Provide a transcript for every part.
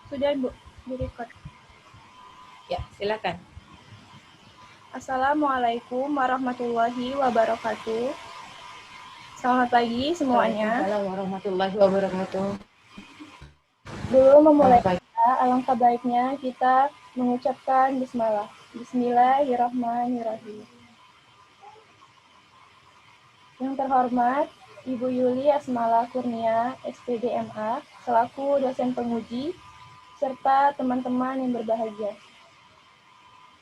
Sudah Bu, direkod. Ya, silakan. Assalamualaikum warahmatullahi wabarakatuh. Selamat pagi semuanya. Waalaikumsalam warahmatullahi wabarakatuh. Dulu memulai Selamat pagi. alangkah baiknya kita mengucapkan bismillah. Bismillahirrahmanirrahim. Yang terhormat Ibu Yuli Asmala Kurnia, SPD MA, selaku dosen penguji, serta teman-teman yang berbahagia.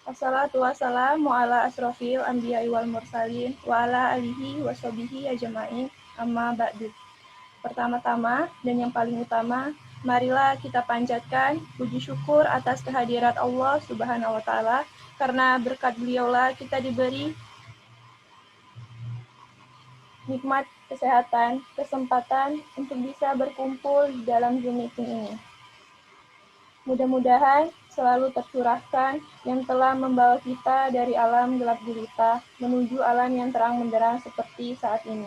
Assalatu wassalamu ala asrofil anbiya'i wal mursalin wa ala alihi wa sahbihi ajma'in amma ba'du. Pertama-tama dan yang paling utama, marilah kita panjatkan puji syukur atas kehadirat Allah Subhanahu wa taala karena berkat beliaulah kita diberi nikmat kesehatan, kesempatan untuk bisa berkumpul di dalam Zoom meeting ini. Mudah-mudahan selalu tercurahkan yang telah membawa kita dari alam gelap gulita menuju alam yang terang benderang seperti saat ini.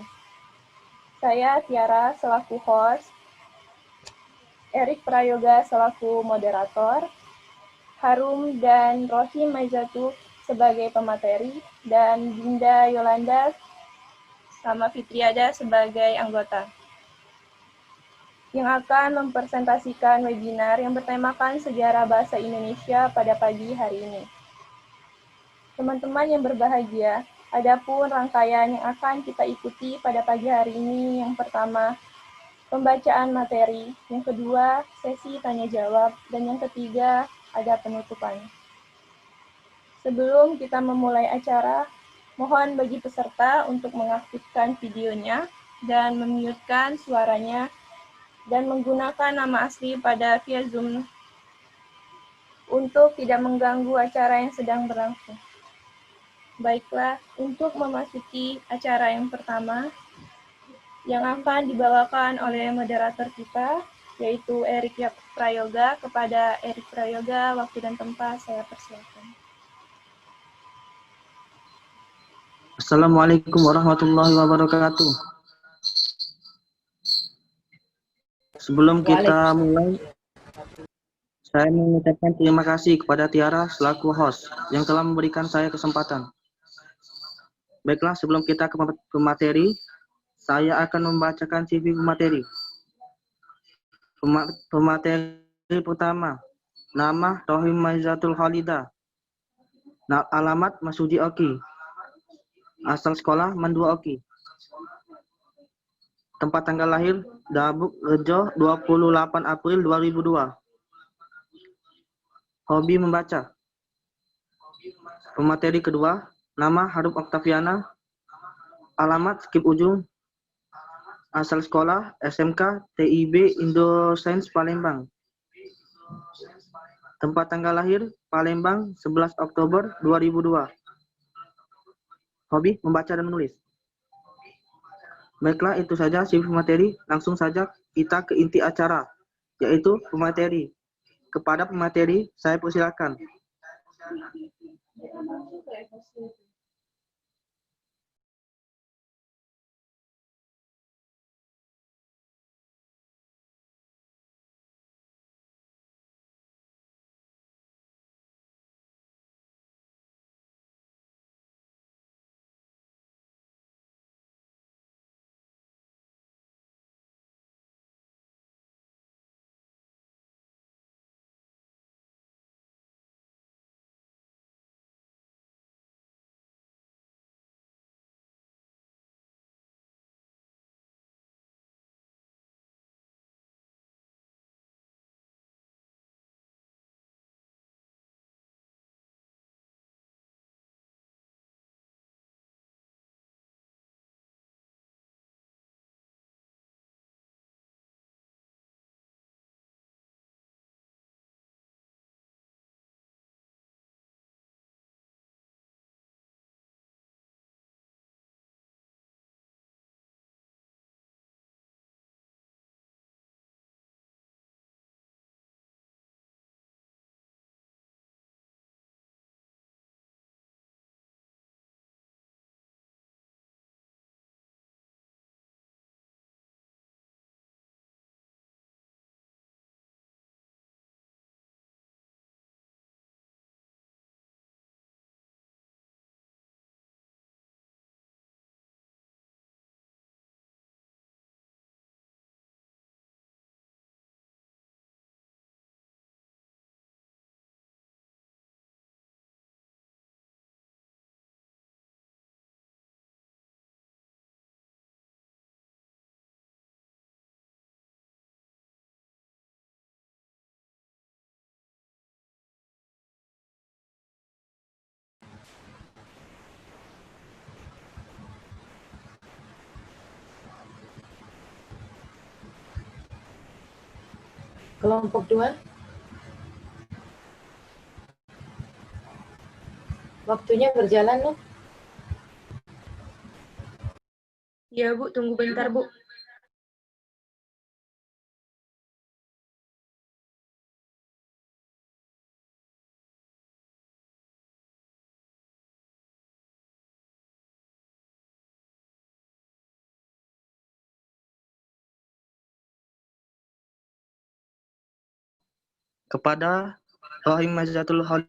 Saya Tiara selaku host, Erik Prayoga selaku moderator, Harum dan Rohim Maizatu sebagai pemateri, dan Dinda Yolanda sama Fitriada sebagai anggota yang akan mempresentasikan webinar yang bertemakan sejarah bahasa Indonesia pada pagi hari ini. Teman-teman yang berbahagia, adapun rangkaian yang akan kita ikuti pada pagi hari ini yang pertama, pembacaan materi, yang kedua, sesi tanya-jawab, dan yang ketiga, ada penutupan. Sebelum kita memulai acara, mohon bagi peserta untuk mengaktifkan videonya dan memute-kan suaranya dan menggunakan nama asli pada via Zoom untuk tidak mengganggu acara yang sedang berlangsung. Baiklah, untuk memasuki acara yang pertama, yang akan dibawakan oleh moderator kita, yaitu Erik Prayoga. Kepada Erik Prayoga, waktu dan tempat saya persilakan. Assalamualaikum warahmatullahi wabarakatuh. Sebelum kita mulai, saya mengucapkan terima kasih kepada Tiara selaku host yang telah memberikan saya kesempatan. Baiklah, sebelum kita ke materi, saya akan membacakan CV pemateri. Pemateri pertama, nama Rohim Maizatul Khalida, alamat Masudi Oki, asal sekolah Mandua Oki, tempat tanggal lahir Dabuk Rejo 28 April 2002. Hobi membaca. Pemateri kedua, nama Harum Oktaviana, alamat Skip Ujung, asal sekolah SMK TIB Indoscience Palembang, tempat tanggal lahir Palembang 11 Oktober 2002. Hobi membaca dan menulis. Baiklah, itu saja CV materi. Langsung saja kita ke inti acara, yaitu pemateri. Kepada pemateri, saya persilakan. Kelompok 2. Waktunya berjalan, loh. Ya, Bu, tunggu bentar, Bu. Kepada Rohim Mazatul Hal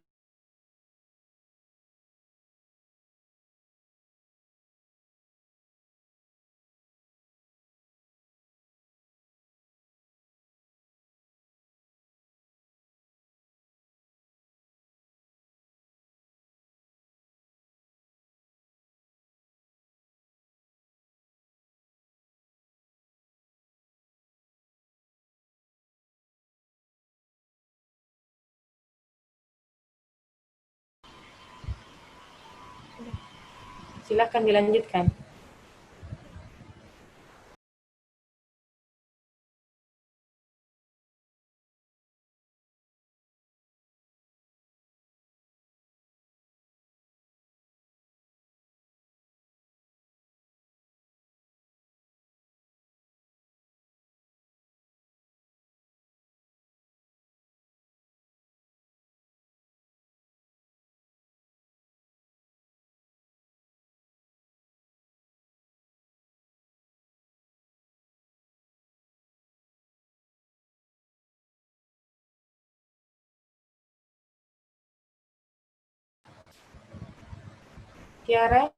Silakan dilanjutkan. Tiara,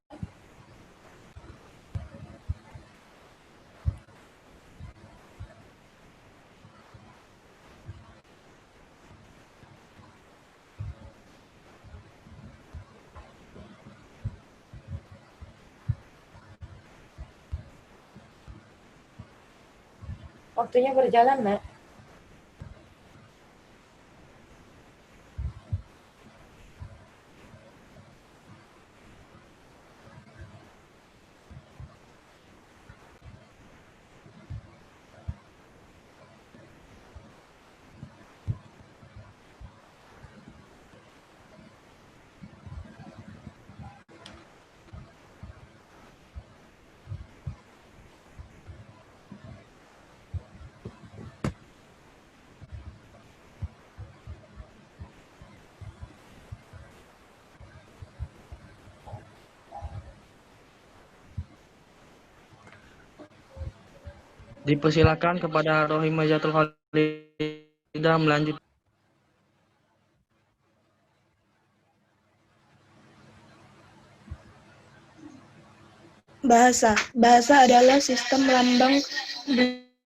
waktunya berjalan, Nak. dipersilakan kepada Rohim Mazatul Halidah melanjutkan. Bahasa. Bahasa adalah sistem lambang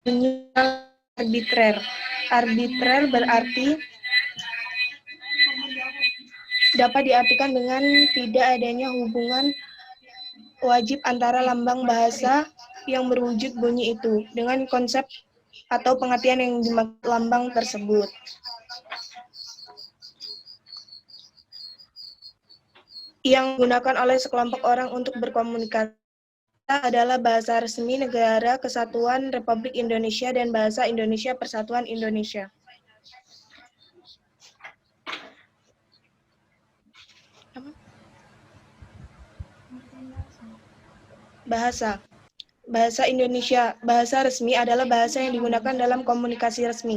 bunyi arbitrer. Arbitrer berarti dapat diartikan dengan tidak adanya hubungan wajib antara lambang bahasa yang berwujud bunyi itu dengan konsep atau pengertian yang dimaksud lambang tersebut. Yang digunakan oleh sekelompok orang untuk berkomunikasi adalah bahasa resmi Negara Kesatuan Republik Indonesia dan Bahasa Indonesia Persatuan Indonesia. Bahasa. Bahasa Indonesia, bahasa resmi adalah bahasa yang digunakan dalam komunikasi resmi,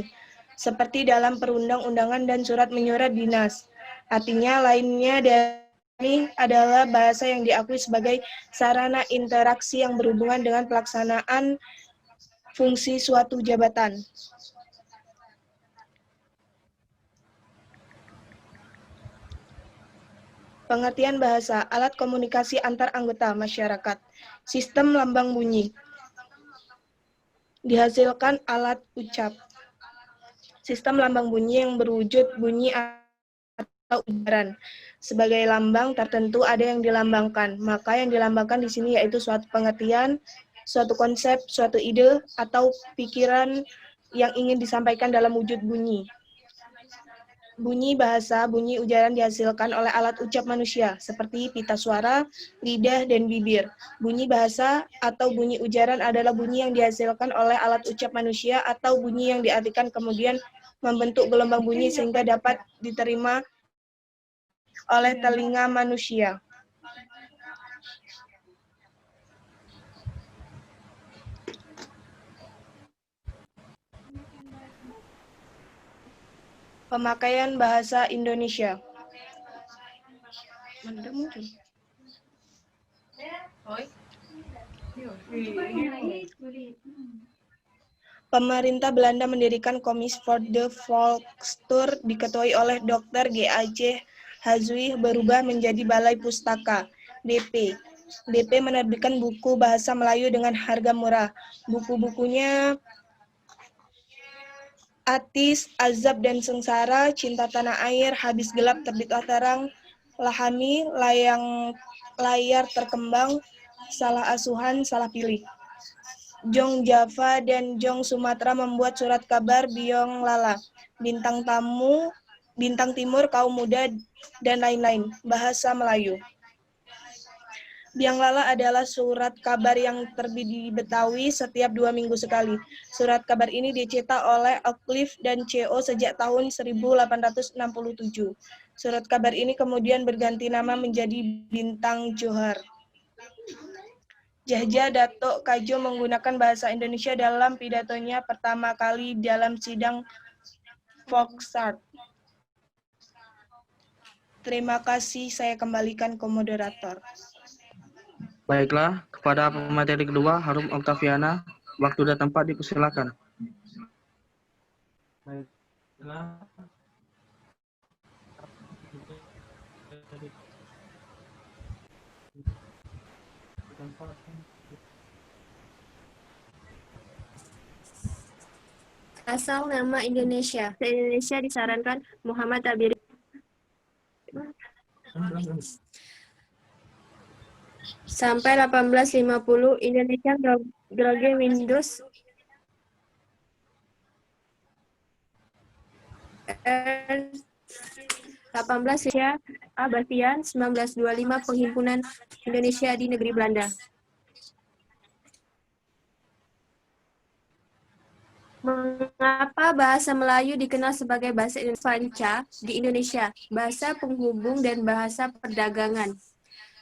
seperti dalam perundang-undangan dan surat menyurat dinas. Artinya lainnya dari adalah bahasa yang diakui sebagai sarana interaksi yang berhubungan dengan pelaksanaan fungsi suatu jabatan. Pengertian bahasa, alat komunikasi antar anggota masyarakat. Sistem lambang bunyi. Dihasilkan alat ucap. Sistem lambang bunyi yang berwujud bunyi atau ujaran. Sebagai lambang tertentu ada yang dilambangkan. Maka yang dilambangkan di sini yaitu suatu pengertian, suatu konsep, suatu ide, atau pikiran yang ingin disampaikan dalam wujud bunyi. Bunyi bahasa, bunyi ujaran dihasilkan oleh alat ucap manusia, seperti pita suara, lidah, dan bibir. Bunyi bahasa atau bunyi ujaran adalah bunyi yang dihasilkan oleh alat ucap manusia atau bunyi yang diartikan kemudian membentuk gelombang bunyi sehingga dapat diterima oleh telinga manusia. Pemakaian bahasa Indonesia. Mana muncul? Pemerintah Belanda mendirikan Komisi voor de Volkstur diketuai oleh Dr. G.A.C. Hazwi berubah menjadi Balai Pustaka (DP). DP menerbitkan buku bahasa Melayu dengan harga murah. Buku-bukunya Atis, Azab dan Sengsara, Cinta Tanah Air, Habis Gelap, Terbitlah Terang, Lahani, Layar Terkembang, Salah Asuhan, Salah Pilih. Jong Java dan Jong Sumatera membuat surat kabar Biong Lala, Bintang Tamu, Bintang Timur, Kaum Muda, dan lain-lain. Bahasa Melayu. Biang Lala adalah surat kabar yang terbit di Betawi setiap 2 minggu sekali. Surat kabar ini dicetak oleh Oakleaf dan CO sejak tahun 1867. Surat kabar ini kemudian berganti nama menjadi Bintang Johar. Jahja Datuk Kadjo menggunakan bahasa Indonesia dalam pidatonya pertama kali dalam sidang Volksraad. Terima kasih, saya kembalikan ke moderator. Baiklah, kepada pemateri kedua, Harum Oktaviana, waktu dan tempat dipersilakan. Baiklah. Asal nama Indonesia. Indonesia disarankan Muhammad Tabiri. Sampai 1850 Indonesia groge Windows 18 ya Abadian 1925 Penghimpunan Indonesia di Negeri Belanda. Mengapa bahasa Melayu dikenal sebagai bahasa Indonesia di Indonesia? Bahasa penghubung dan bahasa perdagangan.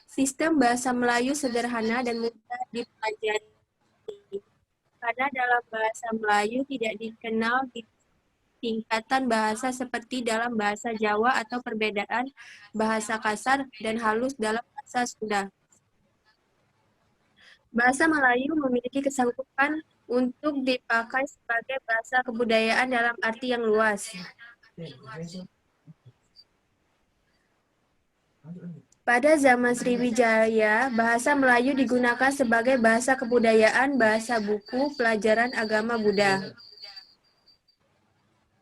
Sistem bahasa Melayu sederhana dan mudah dipelajari. Karena dalam bahasa Melayu tidak dikenal di tingkatan bahasa seperti dalam bahasa Jawa atau perbedaan bahasa kasar dan halus dalam bahasa Sunda. Bahasa Melayu memiliki kesanggupan untuk dipakai sebagai bahasa kebudayaan dalam arti yang luas. Pada zaman Sriwijaya, bahasa Melayu digunakan sebagai bahasa kebudayaan, bahasa buku, pelajaran agama Buddha.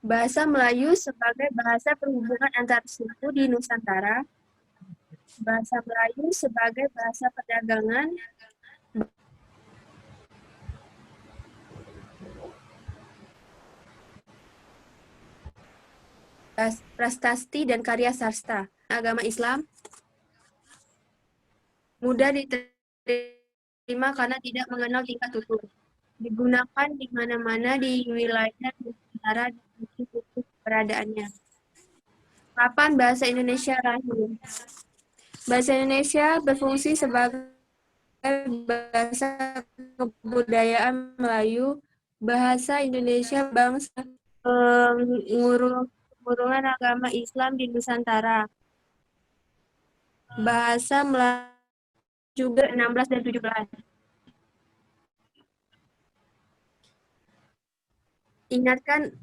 Bahasa Melayu sebagai bahasa perhubungan antar suku di Nusantara. Bahasa Melayu sebagai bahasa perdagangan. Prasasti dan karya sastra. Agama Islam mudah diterima karena tidak mengenal tingkat tutur. Digunakan di mana-mana di wilayah Nusantara dan khusus keberadaannya. Kapan bahasa Indonesia lahir? Bahasa Indonesia berfungsi sebagai bahasa kebudayaan Melayu, bahasa Indonesia bangsa pengurungan agama Islam di Nusantara. Bahasa Melayu juga 16 dan 17. Ingatkan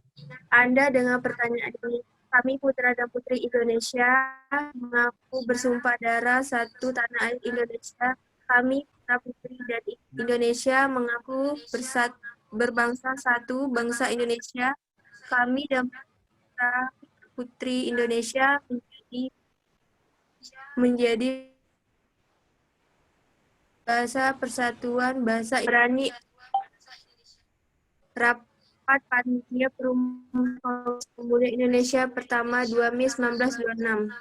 Anda dengan pertanyaan ini. Kami putra dan putri Indonesia mengaku bersumpah darah satu tanah air Indonesia. Kami putra putri dari Indonesia mengaku berbangsa satu bangsa Indonesia. Kami dan putra putri Indonesia menjadi bahasa persatuan bahasa Ibrani. Rapat Panitia Perumahan Pemuda Indonesia pertama 2 Mei 1926.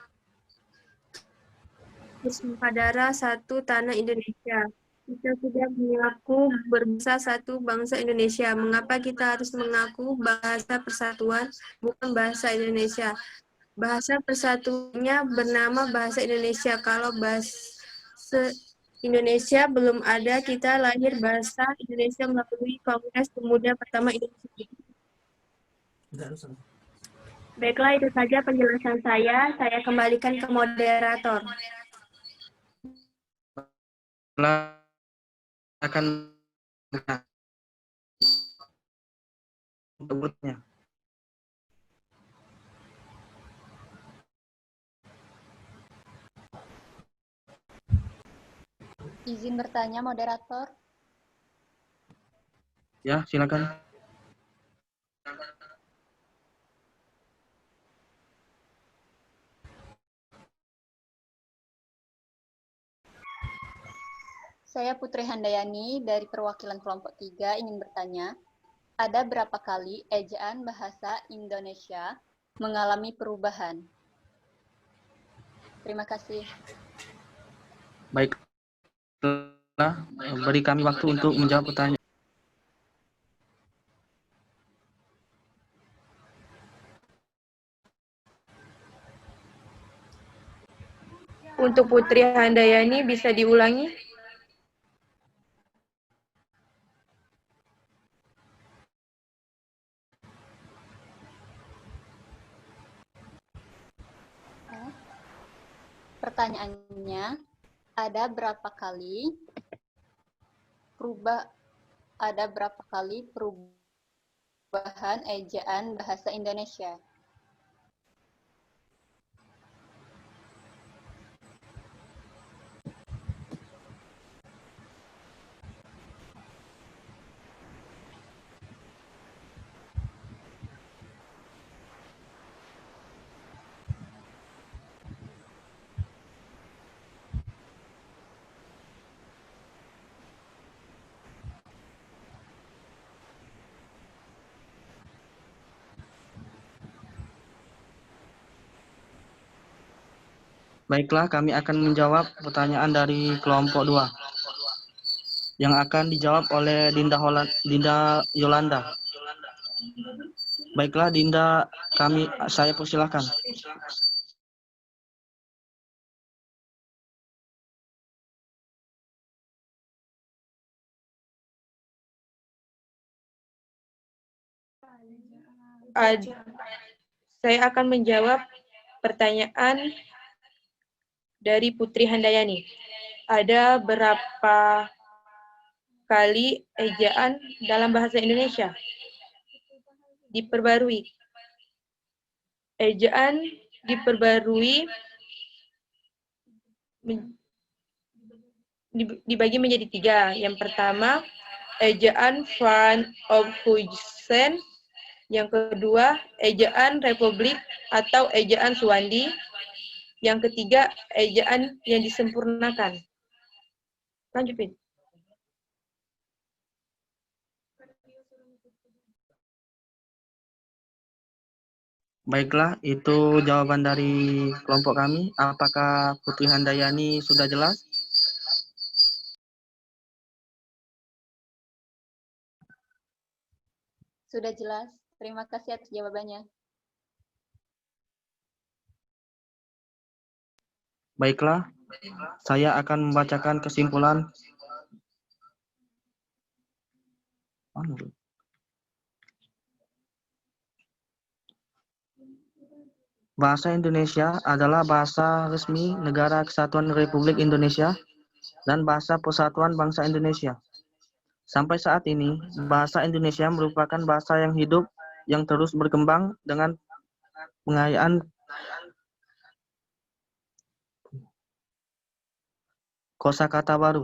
Bersumpah darah satu tanah Indonesia. Kita sudah mengaku berbangsa satu bangsa Indonesia. Mengapa kita harus mengaku bahasa persatuan, bukan bahasa Indonesia? Bahasa persatuannya bernama bahasa Indonesia. Kalau bahasa Indonesia belum ada, kita lahir bahasa Indonesia melalui Kongres Pemuda pertama Indonesia. Baiklah, itu saja penjelasan saya. Saya kembalikan ke moderator. Akan sebutnya. Izin bertanya, moderator. Ya, silakan. Saya Putri Handayani dari perwakilan kelompok 3 ingin bertanya, ada berapa kali ejaan bahasa Indonesia mengalami perubahan? Terima kasih. Baiklah, beri kami waktu untuk menjawab pertanyaan. Untuk Putri Handayani bisa diulangi? Pertanyaannya, ada berapa kali perubahan ejaan bahasa Indonesia? Baiklah, kami akan menjawab pertanyaan dari kelompok 2 yang akan dijawab oleh Dinda Yolanda. Baiklah, Dinda, saya persilahkan. Saya akan menjawab pertanyaan dari Putri Handayani. Ada berapa kali ejaan dalam bahasa Indonesia diperbarui? Ejaan diperbarui dibagi menjadi 3. Yang pertama, ejaan Van Ophuijsen. Yang kedua, ejaan Republik atau ejaan Suwandi. Yang ketiga, ejaan yang disempurnakan. Lanjut, Pin. Baiklah, itu jawaban dari kelompok kami. Apakah Putri Handayani sudah jelas? Sudah jelas. Terima kasih atas jawabannya. Baiklah, saya akan membacakan kesimpulan. Bahasa Indonesia adalah bahasa resmi Negara Kesatuan Republik Indonesia dan bahasa persatuan bangsa Indonesia. Sampai saat ini, bahasa Indonesia merupakan bahasa yang hidup, yang terus berkembang dengan pengayaan kosakata baru,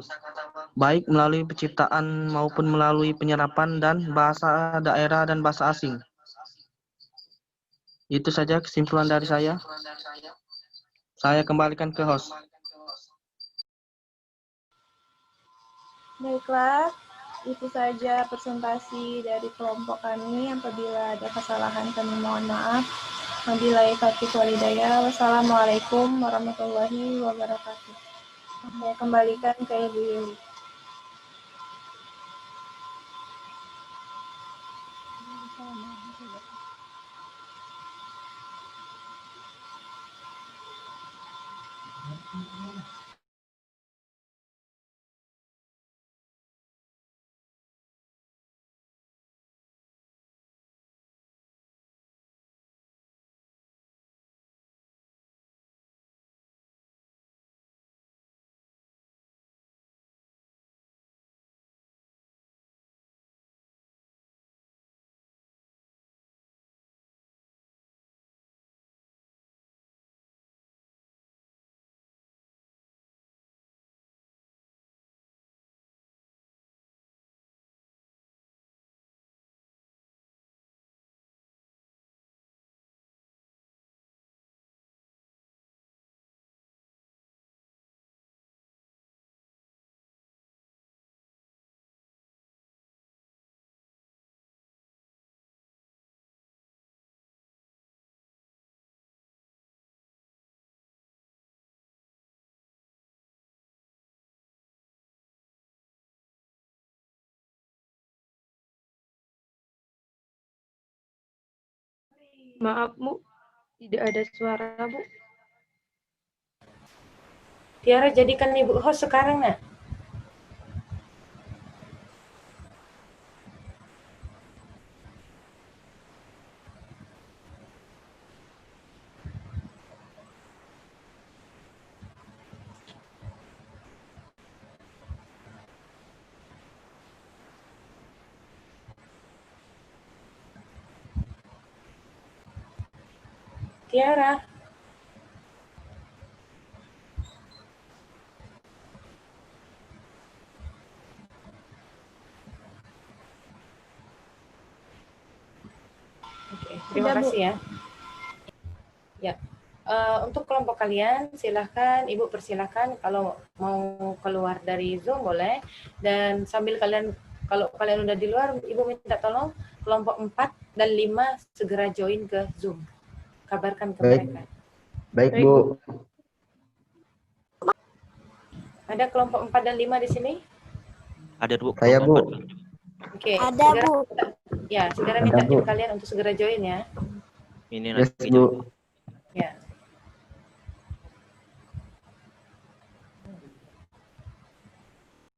baik melalui penciptaan maupun melalui penyerapan dan bahasa daerah dan bahasa asing. Itu saja kesimpulan dari saya. Saya kembalikan ke host. Baiklah, itu saja presentasi dari kelompok kami. Apabila ada kesalahan kami mohon maaf. Wabillahi taufiq wal hidayah. Wassalamualaikum warahmatullahi wabarakatuh. Saya kembalikan ke Ibu Yuli. Maaf, Bu. Tidak ada suara, Bu. Tiara jadikan Ibu host sekarang, nak. Tiara. Oke, terima Sudah, Bu. kasih ya. Ya, untuk kelompok kalian silahkan, Ibu persilahkan kalau mau keluar dari Zoom boleh. Dan sambil kalian, kalau kalian udah di luar, Ibu minta tolong kelompok 4 dan 5 segera join ke Zoom. Kabarkan ke mereka. Baik, Bu. Ada kelompok 4 dan 5 di sini? Ada, Bu. Saya, Bu. Oke, Ada, segera, Bu. ya, segera Ada, minta Bu. tim kalian untuk segera join ya. Ini Yes, lagi. Bu.